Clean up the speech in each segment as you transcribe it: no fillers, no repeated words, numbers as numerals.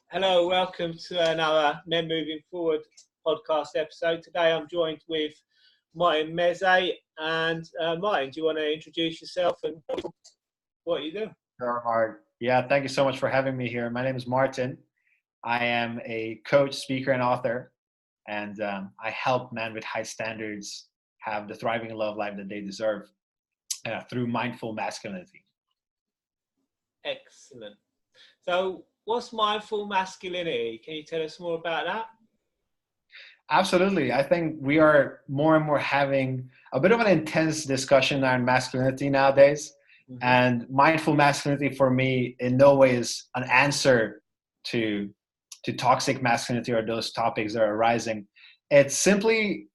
Hello, welcome to another Men Moving Forward podcast episode. Today I'm joined with Mezei. And Martin, do you want to introduce yourself and what you do? Sure, Mark. Yeah, thank you so much for having me here. My name is Martin. I am a coach, speaker, and author, and I help men with high standards have the thriving love life that they deserve through mindful masculinity. Excellent. So, what's mindful masculinity? Can you tell us more about that? Absolutely. I think we are more and more having a bit of an intense discussion on masculinity nowadays. Mm-hmm. And mindful masculinity for me in no way is an answer to toxic masculinity or those topics that are arising. It's simply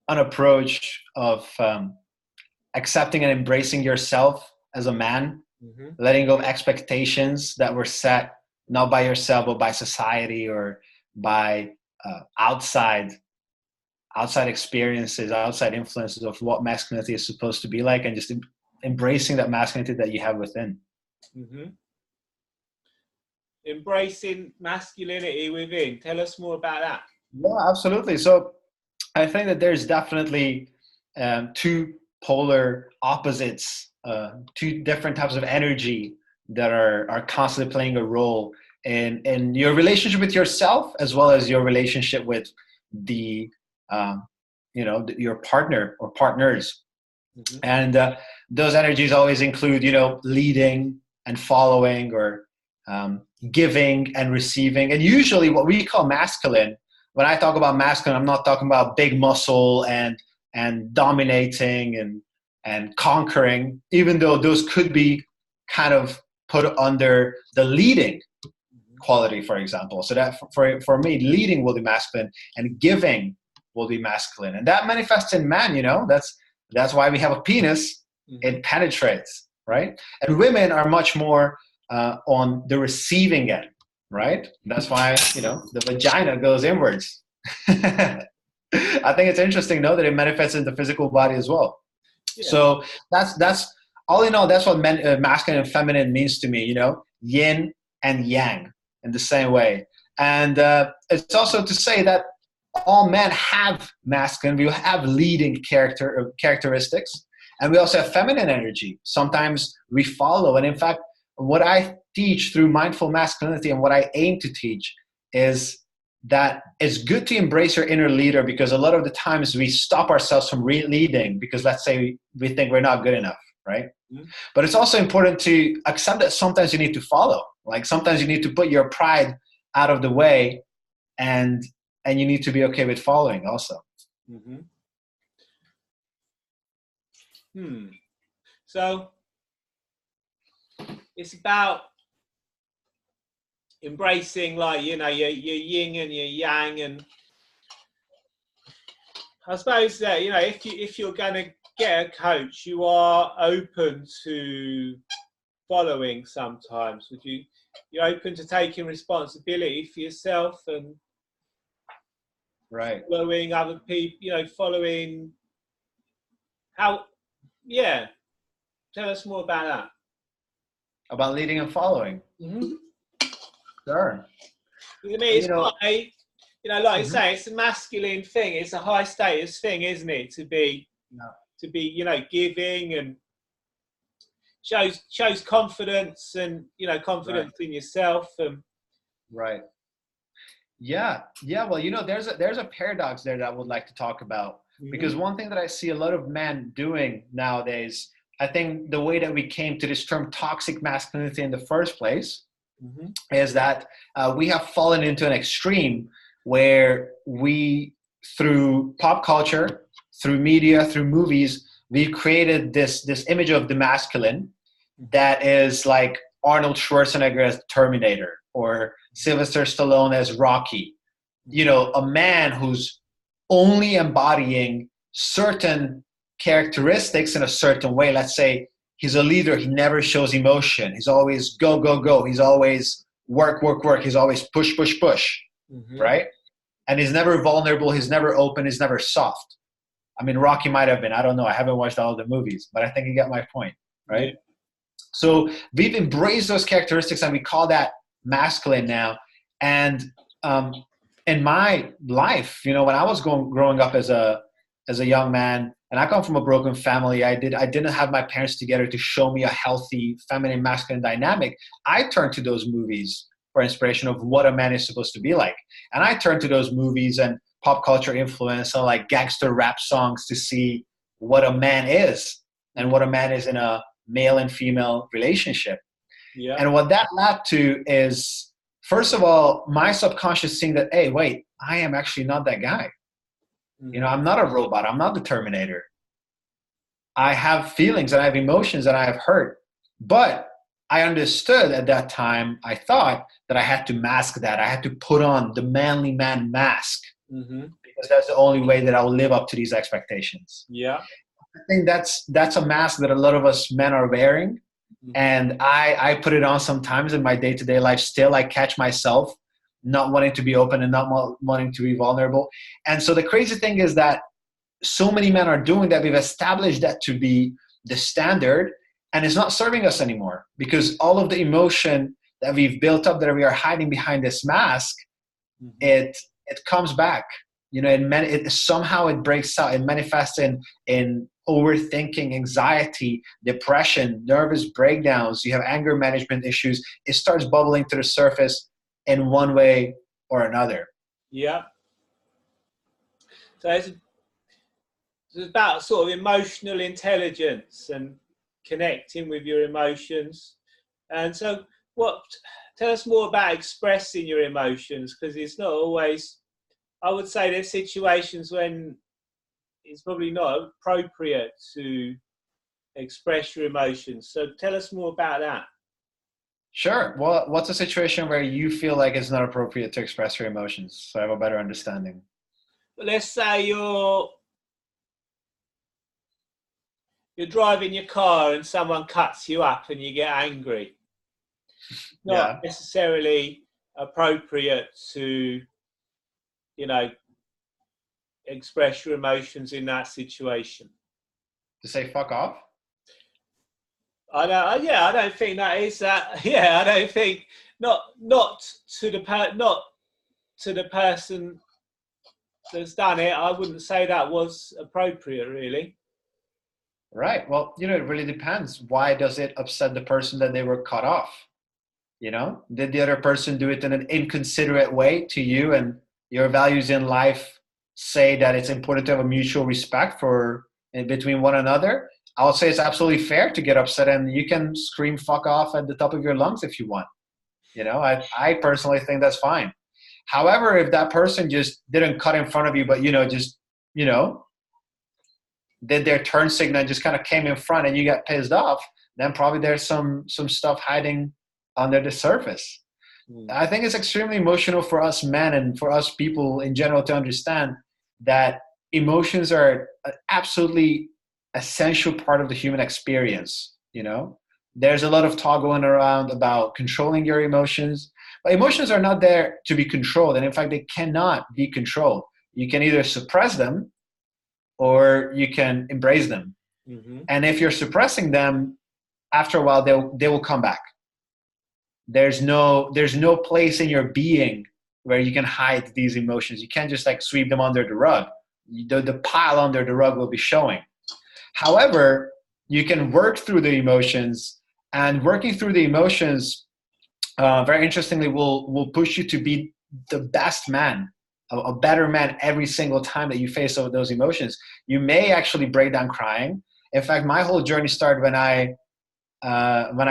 an approach of accepting and embracing yourself as a man, letting go of expectations that were set not by yourself but by society or by outside experiences, outside influences of what masculinity is supposed to be like, and just embracing that masculinity that you have within. Mm-hmm. Embracing masculinity within. Tell us more about that. Yeah, absolutely. So I think that there's definitely two polar opposites, two different types of energy that are constantly playing a role in your relationship with yourself, as well as your relationship with the your partner or partners. Mm-hmm. And those energies always include leading and following, or giving and receiving. And usually what we call masculine, when I talk about masculine, I'm not talking about big muscle and dominating and conquering, even though those could be kind of put under the leading quality, for example. So that for me, leading will be masculine and giving will be masculine. And that manifests in man, that's why we have a penis. It penetrates, right? And women are much more on the receiving end, right? That's why, the vagina goes inwards. I think it's interesting, though, that it manifests in the physical body as well. Yeah. So that's all in all, that's what masculine and feminine means to me, yin and yang in the same way. And it's also to say that all men have masculine, we have leading characteristics, and we also have feminine energy. Sometimes we follow. And in fact, what I teach through mindful masculinity and what I aim to teach is that it's good to embrace your inner leader, because a lot of the times we stop ourselves from leading because, let's say, we think we're not good enough, right? Mm-hmm. But it's also important to accept that sometimes you need to follow. Like sometimes you need to put your pride out of the way, and you need to be okay with following also. Mm-hmm. So it's about embracing, like, your yin and your yang. And I suppose that, if you're going to get a coach, you are open to following sometimes. You're open to taking responsibility for yourself and right, following other people, following how, yeah. Tell us more about that. About leading and following. Mm-hmm. Sure. I mean, it's like you say, it's a masculine thing. It's a high status thing, isn't it? To be giving, and shows confidence and, confidence in yourself. And right. Yeah. Well, there's a paradox there that I would like to talk about, because one thing that I see a lot of men doing nowadays, I think the way that we came to this term toxic masculinity in the first place is that we have fallen into an extreme where we, through pop culture, through media, through movies, we've created this image of the masculine that is like Arnold Schwarzenegger as Terminator, or Sylvester Stallone as Rocky. A man who's only embodying certain characteristics in a certain way. Let's say he's a leader. He never shows emotion. He's always go, go, go. He's always work, work, work. He's always push, push, push, right? And he's never vulnerable. He's never open. He's never soft. I mean, Rocky might have been. I don't know. I haven't watched all of the movies, but I think you get my point, right? Yeah. So we've embraced those characteristics, and we call that masculine now. And in my life, you know, when I was growing up as a young man, and I come from a broken family, I didn't have my parents together to show me a healthy feminine masculine dynamic. I turned to those movies for inspiration of what a man is supposed to be like. And I turned to those movies and pop culture influence and like gangster rap songs to see what a man is and what a man is in a male and female relationship. Yeah. And what that led to is, first of all, my subconscious seeing that, hey, wait, I am actually not that guy. You know, I'm not a robot. I'm not the Terminator. I have feelings and I have emotions and I have hurt. But I understood at that time, I thought that I had to mask that. I had to put on the manly man mask because that's the only way that I'll live up to these expectations. Yeah. I think that's a mask that a lot of us men are wearing. And I put it on sometimes in my day-to-day life. Still, I catch myself not wanting to be open and not wanting to be vulnerable. And so the crazy thing is that so many men are doing that. We've established that to be the standard, and it's not serving us anymore because all of the emotion that we've built up that we are hiding behind this mask, it comes back. You know, it somehow it breaks out. It manifests in overthinking, anxiety, depression, nervous breakdowns. You have anger management issues. It starts bubbling to the surface in one way or another. Yeah. So it's about sort of emotional intelligence and connecting with your emotions. And so tell us more about expressing your emotions, because it's not always, I would say there's situations when it's probably not appropriate to express your emotions. So tell us more about that. Sure. Well, what's a situation where you feel like it's not appropriate to express your emotions, so I have a better understanding? But let's say you're driving your car and someone cuts you up and you get angry. Not necessarily appropriate to, you know, express your emotions in that situation. To say fuck off? I don't think that is that. Yeah, I don't think not to the person that's done it. I wouldn't say that was appropriate, really. Right. Well, you know, it really depends. Why does it upset the person that they were cut off? You know, did the other person do it in an inconsiderate way to you, and your values in life say that it's important to have a mutual respect between one another? I would say it's absolutely fair to get upset, and you can scream fuck off at the top of your lungs if you want. You know, I personally think that's fine. However, if that person just didn't cut in front of you, but, did their turn signal and just kind of came in front and you got pissed off, then probably there's some stuff hiding under the surface. I think it's extremely emotional for us men and for us people in general to understand that emotions are an absolutely essential part of the human experience. You know, there's a lot of talk going around about controlling your emotions, but emotions are not there to be controlled. And in fact, they cannot be controlled. You can either suppress them or you can embrace them. And if you're suppressing them, after a while, they will come back. There's no place in your being where you can hide these emotions. You can't just like sweep them under the rug. The pile under the rug will be showing. However, you can work through the emotions, and working through the emotions, very interestingly, will push you to be the best man, a better man every single time that you face those emotions. You may actually break down crying. In fact, my whole journey started when I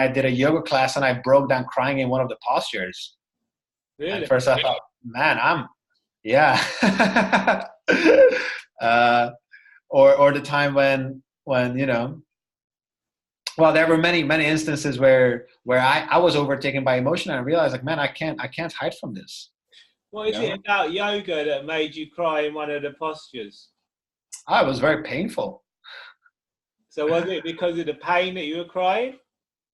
did a yoga class and I broke down crying in one of the postures. Really? At first I thought, man, or the time when there were many instances where I was overtaken by emotion and I realized, like, man, I can't hide from this. What is it about yoga that made you cry in one of the postures? It was very painful. So was it because of the pain that you were crying?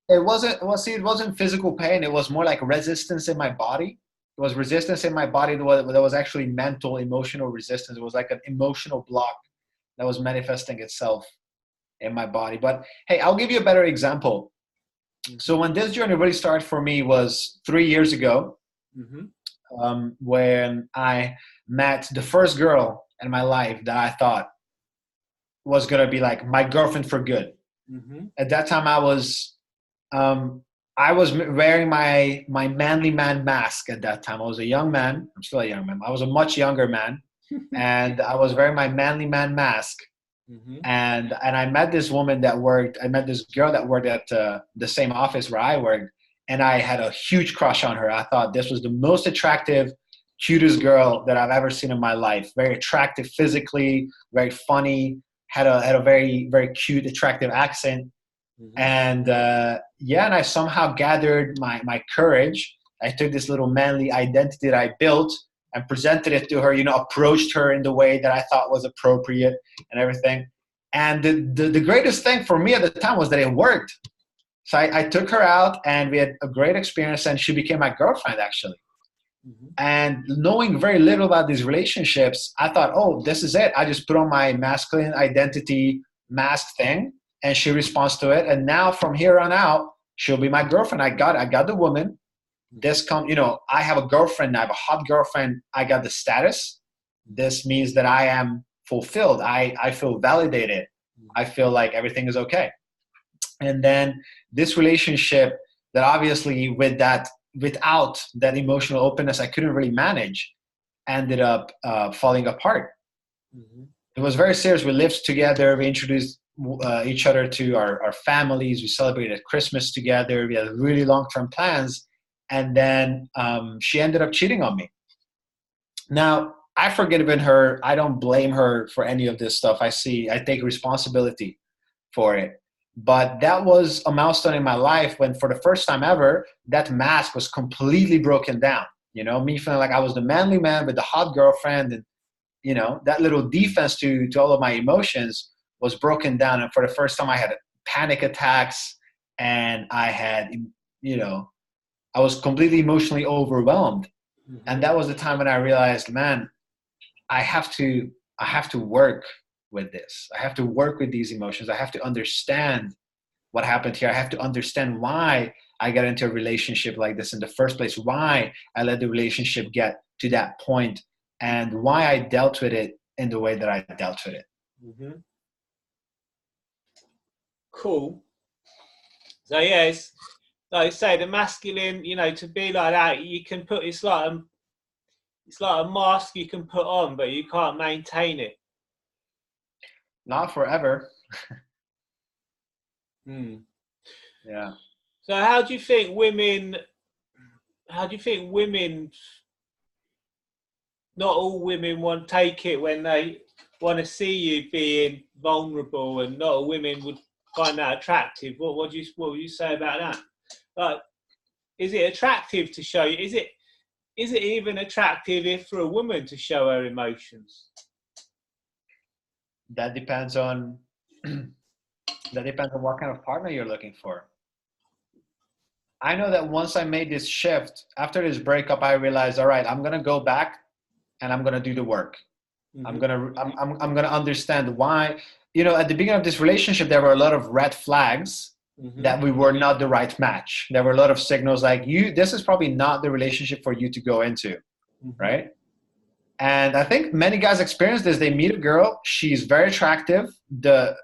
It wasn't physical pain. It was more like resistance in my body. It was resistance in my body that was actually mental, emotional resistance. It was like an emotional block that was manifesting itself in my body. But hey, I'll give you a better example. So when this journey really started for me was 3 years ago. when I met the first girl in my life that I thought was gonna be like my girlfriend for good. Mm-hmm. At that time, I was wearing my manly man mask. At that time, I was a young man. I'm still a young man. I was a much younger man, and I was wearing my manly man mask. Mm-hmm. And I met this woman that worked. I met this girl that worked at the same office where I worked, and I had a huge crush on her. I thought this was the most attractive, cutest girl that I've ever seen in my life. Very attractive physically, very funny, had a very very cute, attractive accent. Mm-hmm. And yeah, and I somehow gathered my courage. I took this little manly identity that I built and presented it to her, approached her in the way that I thought was appropriate and everything. And the greatest thing for me at the time was that it worked. So I took her out and we had a great experience, and she became my girlfriend actually. Mm-hmm. And knowing very little about these relationships, I thought, oh, this is it. I just put on my masculine identity mask thing, and she responds to it. And now from here on out, she'll be my girlfriend. I got the woman. I have a girlfriend. I have a hot girlfriend. I got the status. This means that I am fulfilled. I feel validated. I feel like everything is okay. And then this relationship that obviously without that emotional openness, I couldn't really manage, ended up falling apart. Mm-hmm. It was very serious. We lived together. We introduced each other to our families. We celebrated Christmas together. We had really long-term plans. And then she ended up cheating on me. Now, I've forgiven her. I don't blame her for any of this stuff. I take responsibility for it. But that was a milestone in my life when, for the first time ever, that mask was completely broken down. Me feeling like I was the manly man with the hot girlfriend, and that little defense to all of my emotions was broken down. And for the first time, I had panic attacks, and I had, I was completely emotionally overwhelmed. Mm-hmm. And that was the time when I realized, man, I have to work with this. I have to work with these emotions. I have to understand what happened here. I have to understand why I got into a relationship like this in the first place, why I let the relationship get to that point, and why I dealt with it in the way that I dealt with it. Mm-hmm. Cool. So yeah, it's like I say, the masculine, to be like that, you can put it's like a mask you can put on, but you can't maintain it. Not forever. Hmm. Yeah. So how do you think women? Not all women want to take it when they want to see you being vulnerable, and not all women would find that attractive. What would you say about that? Like, is it attractive to show you? Is it even attractive if for a woman to show her emotions? That depends on what kind of partner you're looking for. I know that once I made this shift after this breakup, I realized, all right, I'm gonna go back and I'm gonna do the work. Mm-hmm. I'm gonna understand why. At the beginning of this relationship, there were a lot of red flags. Mm-hmm. That we were not the right match. There were a lot of signals like, this is probably not the relationship for you to go into, mm-hmm. right? And I think many guys experience this. They meet a girl, she's very attractive. The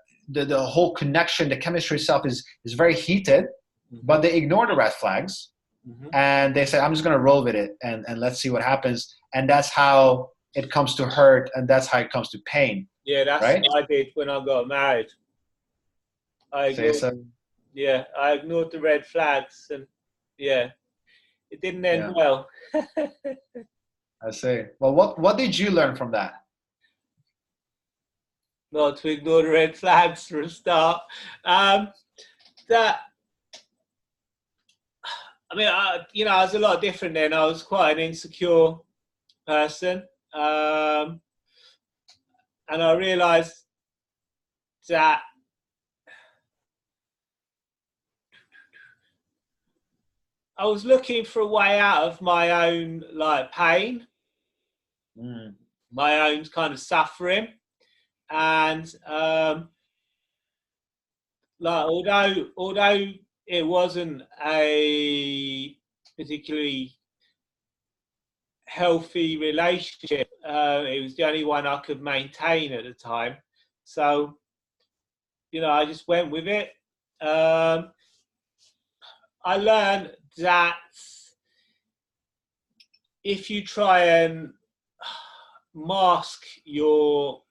whole connection, the chemistry itself is very heated, mm-hmm. but they ignore the red flags, mm-hmm. and they say, I'm just gonna roll with it and let's see what happens. And that's how it comes to hurt, and that's how it comes to pain. Yeah, that's right? What I did when I got married. Yeah, I ignored the red flags, and yeah, it didn't end well. I see. Well, what did you learn from that? Not to ignore the red flags for a start. I was a lot different then. I was quite an insecure person, and I realised that I was looking for a way out of my own pain, my own kind of suffering, and although it wasn't a particularly healthy relationship. It was the only one I could maintain at the time. So, you know, I just went with it. I learned that if you try and mask your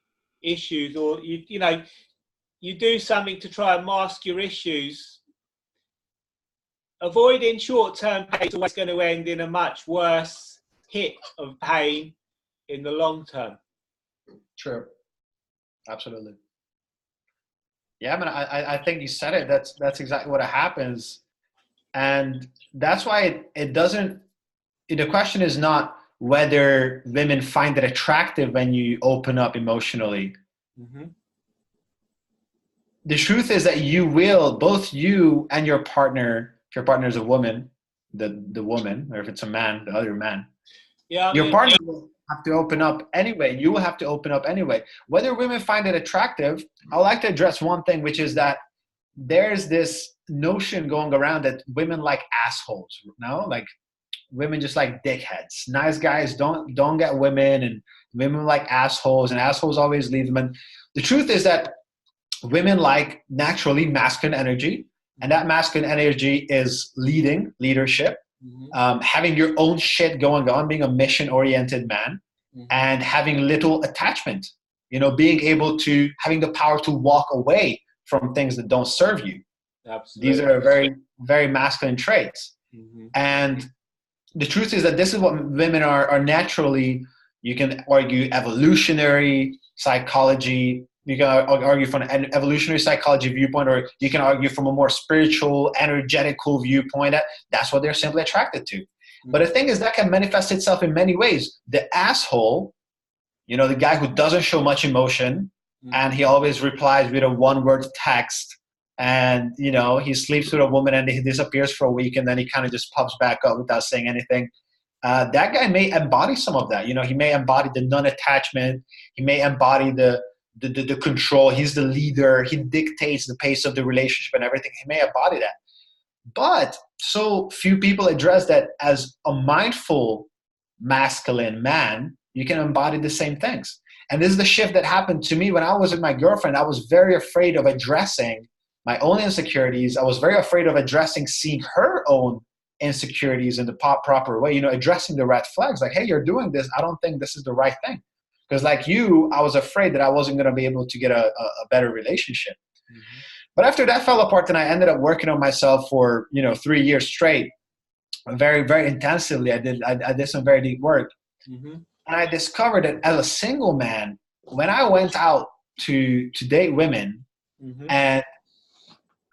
issues, or you know, you do something to try and mask your issues, avoiding short-term pain is always going to end in a much worse hit of pain in the long term. True. Absolutely. Yeah, I mean, I think you said it. That's exactly what happens. And that's why it doesn't, the question is not whether women find it attractive when you open up emotionally. Mm-hmm. The truth is that you will, both you and your partner, if your partner is a woman, the woman, or if it's a man, the other man, Yeah, your partner will have to open up anyway. You will have to open up anyway. Whether women find it attractive, I would like to address one thing, which is that there's this notion going around that women like assholes, you know? Like women just like dickheads. Nice guys don't get women, and women like assholes, and assholes always leave them. And the truth is that women like naturally masculine energy, and that masculine energy is leadership, having your own shit going on, being a mission-oriented man, and having little attachment. You know, being able to, having the power to walk away from things that don't serve you. absolutely. These are very, very masculine traits. And the truth is that this is what women are naturally. You can argue evolutionary psychology. You can argue from an evolutionary psychology viewpoint, or you can argue from a more spiritual, energetical viewpoint that that's what they're simply attracted to. But the thing is, that can manifest itself in many ways. The asshole, you know, the guy who doesn't show much emotion, and he always replies with a one-word text, and, you know, he sleeps with a woman and he disappears for a week, and then he kind of just pops back up without saying anything. That guy may embody some of that. You know, he may embody the non-attachment. He may embody the control. He's the leader. He dictates the pace of the relationship and everything. He may embody that. But so few people address that as a mindful masculine man. You can embody the same things. And this is the shift that happened to me when I was with my girlfriend. I was very afraid of addressing my own insecurities. I was very afraid of seeing her own insecurities in the proper way, you know, addressing the red flags. Like, hey, you're doing this. I don't think this is the right thing. Because like you, I was afraid that I wasn't going to be able to get a better relationship. But after that fell apart, and I ended up working on myself for, you know, 3 years straight, very, very intensively. I did some very deep work. And I discovered that as a single man, when I went out to date women, and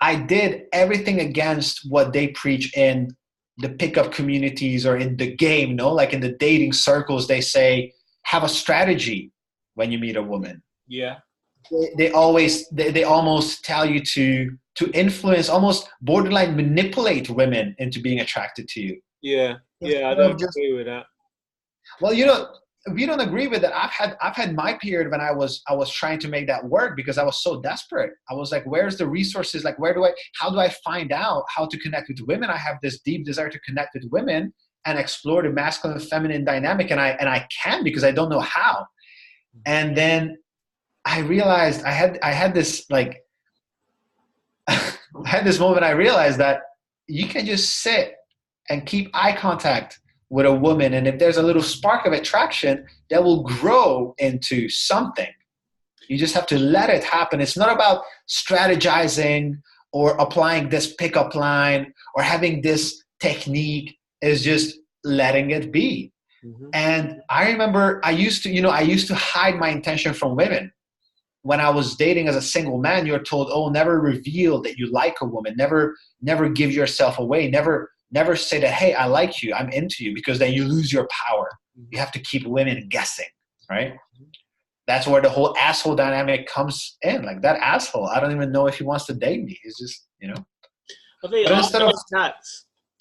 I did everything against what they preach in the pickup communities or in the game, you know, like in the dating circles, they say, have a strategy when you meet a woman. Yeah. They almost tell you to influence, almost borderline manipulate women into being attracted to you. Yeah. Yeah, I don't agree with that. Well, you know, we don't agree with that. I've had my period when I was trying to make that work because I was so desperate. I was like, where's the resources? Like, how do I find out how to connect with women? I have this deep desire to connect with women and explore the masculine and feminine dynamic. And I can, because I don't know how. And then I realized I had this like, I had this moment. I realized that you can just sit and keep eye contact with a woman, and if there's a little spark of attraction, that will grow into something. You just have to let it happen. It's not about strategizing or applying this pickup line or having this technique. It's just letting it be. And I remember I used to hide my intention from women. When I was dating as a single man, you're told, oh, never reveal that you like a woman. Never give yourself away. Never say that, hey, I like you, I'm into you, because then you lose your power. You have to keep women guessing, right? That's where the whole asshole dynamic comes in. Like, that asshole, I don't even know if he wants to date me. It's just, you know. I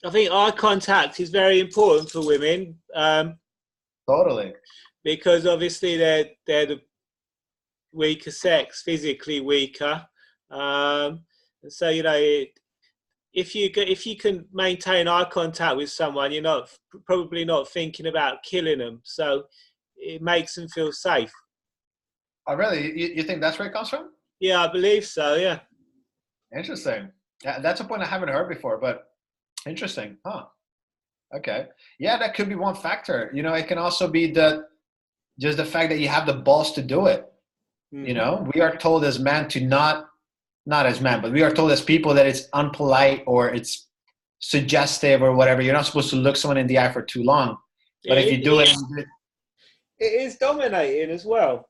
think eye contact is very important for women. Totally. Because obviously they're the weaker sex, physically weaker. So, you know, if you can maintain eye contact with someone, you're not probably not thinking about killing them. So it makes them feel safe. Oh, really? You think that's where it comes from? Yeah, I believe so. Yeah. Interesting. Yeah, that's a point I haven't heard before, but interesting. Huh. Okay. Yeah, that could be one factor. You know, it can also be just the fact that you have the balls to do it. Mm-hmm. You know, we are told as men to not as men, but we are told as people that it's unpolite or it's suggestive or whatever. You're not supposed to look someone in the eye for too long. But if you do it, it is dominating as well.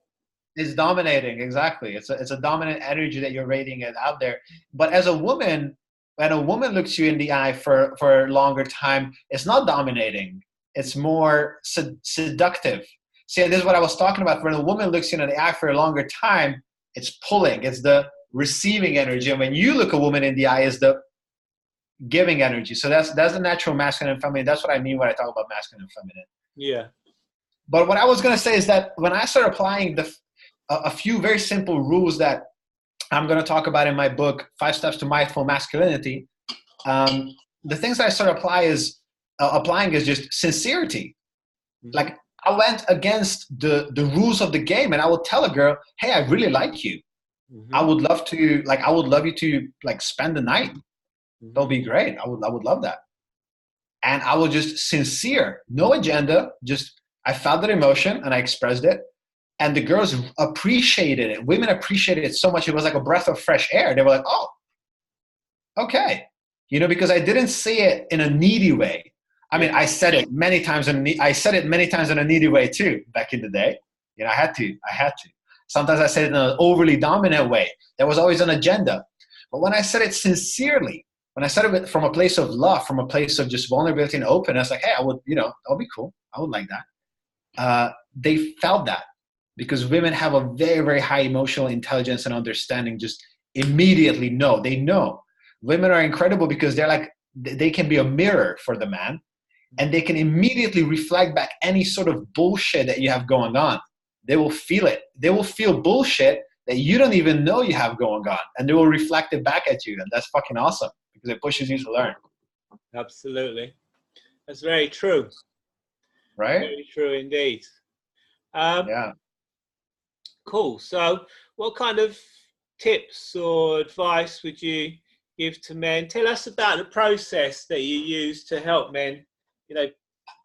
It's dominating, exactly. It's a dominant energy that you're radiating it out there. But as a woman, when a woman looks you in the eye for a longer time, it's not dominating. It's more seductive. See, this is what I was talking about. When a woman looks you in the eye for a longer time, it's pulling. It's the receiving energy. And when you look a woman in the eye, is the giving energy. So that's the natural masculine and feminine. That's what I mean when I talk about masculine and feminine. Yeah. But what I was going to say is that when I start applying a few very simple rules that I'm going to talk about in my book, 5 Steps to Mindful Masculinity, the things that I start applying is just sincerity. Mm-hmm. Like, I went against the rules of the game, and I would tell a girl, hey, I really like you. Mm-hmm. I would love you to like spend the night. Mm-hmm. That'll be great. I would love that. And I was just sincere, no agenda, just I felt that emotion and I expressed it. And the girls appreciated it. Women appreciated it so much. It was like a breath of fresh air. They were like, oh, okay. You know, because I didn't say it in a needy way. I mean, I said it many times in a needy way too, back in the day. You know, I had to. Sometimes I said it in an overly dominant way. There was always an agenda. But when I said it sincerely, when I said it from a place of love, from a place of just vulnerability and openness, like, hey, I would, you know, that'll be cool. I would like that. They felt that. Because women have a very, very high emotional intelligence and understanding, just immediately know. They know. Women are incredible because they're like, they can be a mirror for the man, and they can immediately reflect back any sort of bullshit that you have going on. They will feel it. They will feel bullshit that you don't even know you have going on, and they will reflect it back at you. And that's fucking awesome because it pushes you to learn. Absolutely. That's very true. Right? Very true indeed. Yeah. Cool. So what kind of tips or advice would you give to men? Tell us about the process that you use to help men, you know,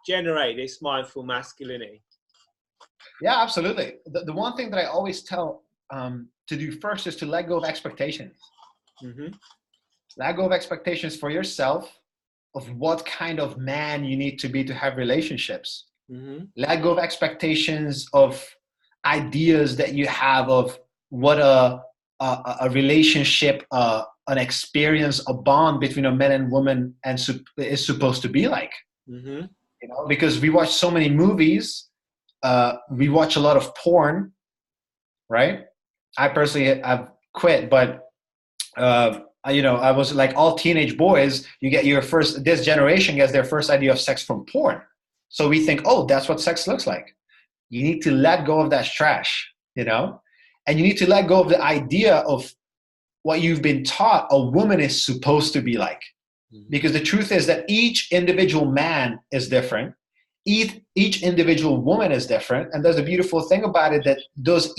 generate this mindful masculinity. Yeah, absolutely. The one thing that I always tell to do first is to let go of expectations. Mm-hmm. Let go of expectations for yourself of what kind of man you need to be to have relationships. Mm-hmm. Let go of expectations of ideas that you have of what a relationship, an experience, a bond between a man and woman is supposed to be like. Mm-hmm. You know, because we watch so many movies, we watch a lot of porn, right? I personally have quit, but you know, I was like all teenage boys. You get this generation gets their first idea of sex from porn. So we think, oh, that's what sex looks like. You need to let go of that trash, you know? And you need to let go of the idea of what you've been taught a woman is supposed to be like. Mm-hmm. Because the truth is that each individual man is different. Each individual woman is different. And there's a beautiful thing about it that those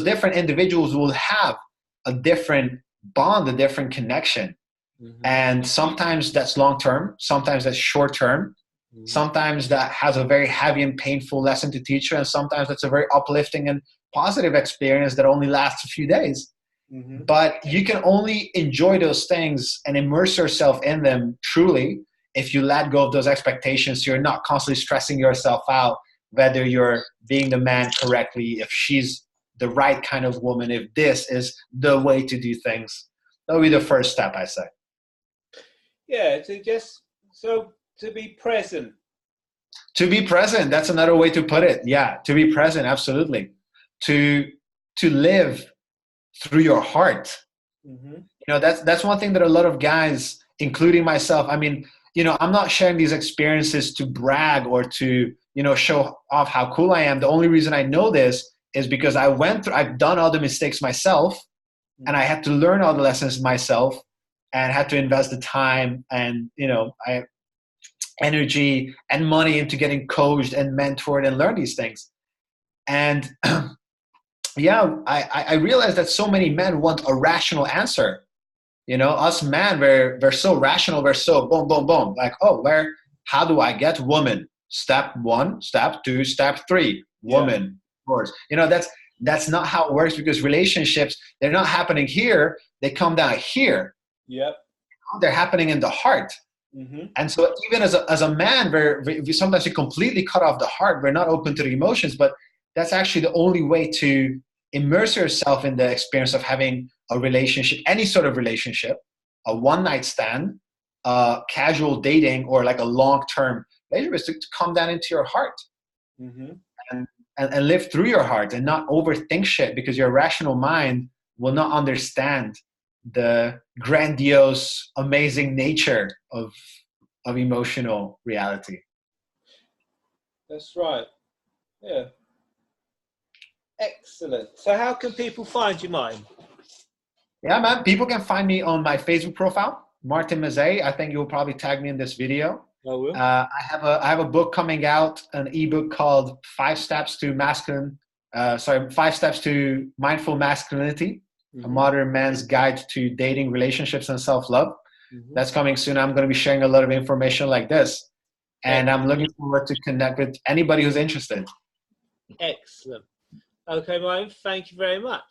different individuals will have a different bond, a different connection. Mm-hmm. And sometimes that's long-term. Sometimes that's short-term. Mm-hmm. Sometimes that has a very heavy and painful lesson to teach you, and sometimes that's a very uplifting and positive experience that only lasts a few days. Mm-hmm. But you can only enjoy those things and immerse yourself in them truly if you let go of those expectations. You're not constantly stressing yourself out whether you're being the man correctly, if she's the right kind of woman, if this is the way to do things. That'll be the first step, I say. Yeah, to be present. To be present, that's another way to put it. Yeah, to be present, absolutely. To live through your heart. Mm-hmm. You know, that's one thing that a lot of guys, including myself, I mean, you know, I'm not sharing these experiences to brag or to, you know, show off how cool I am. The only reason I know this is because I've done all the mistakes myself, mm-hmm. and I had to learn all the lessons myself. and had to invest the time and, energy and money into getting coached and mentored and learn these things. And yeah, I realized that so many men want a rational answer. Us men, we're so rational, we're so boom, boom, boom. Like, oh, how do I get woman? Step 1, step 2, step 3, woman, of course. That's not how it works, because relationships, they're not happening here, they come down here. Yep. They're happening in the heart. Mm-hmm. And so even as a man, we sometimes completely cut off the heart. We're not open to the emotions, but that's actually the only way to immerse yourself in the experience of having a relationship, any sort of relationship, a one-night stand, casual dating, or like a long-term relationship, is to come down into your heart. Mm-hmm. and live through your heart and not overthink shit, because your rational mind will not understand the grandiose, amazing nature of emotional reality. That's right. Yeah. Excellent. So how can people find you, Martin? Yeah, man. People can find me on my Facebook profile, Martin Mezei. I think you'll probably tag me in this video. I will. I have a book coming out, an ebook called 5 Steps to Mindful Masculinity, mm-hmm. a modern man's guide to dating, relationships, and self-love. Mm-hmm. That's coming soon. I'm going to be sharing a lot of information like this. And I'm looking forward to connect with anybody who's interested. Excellent. Okay, Martin, thank you very much.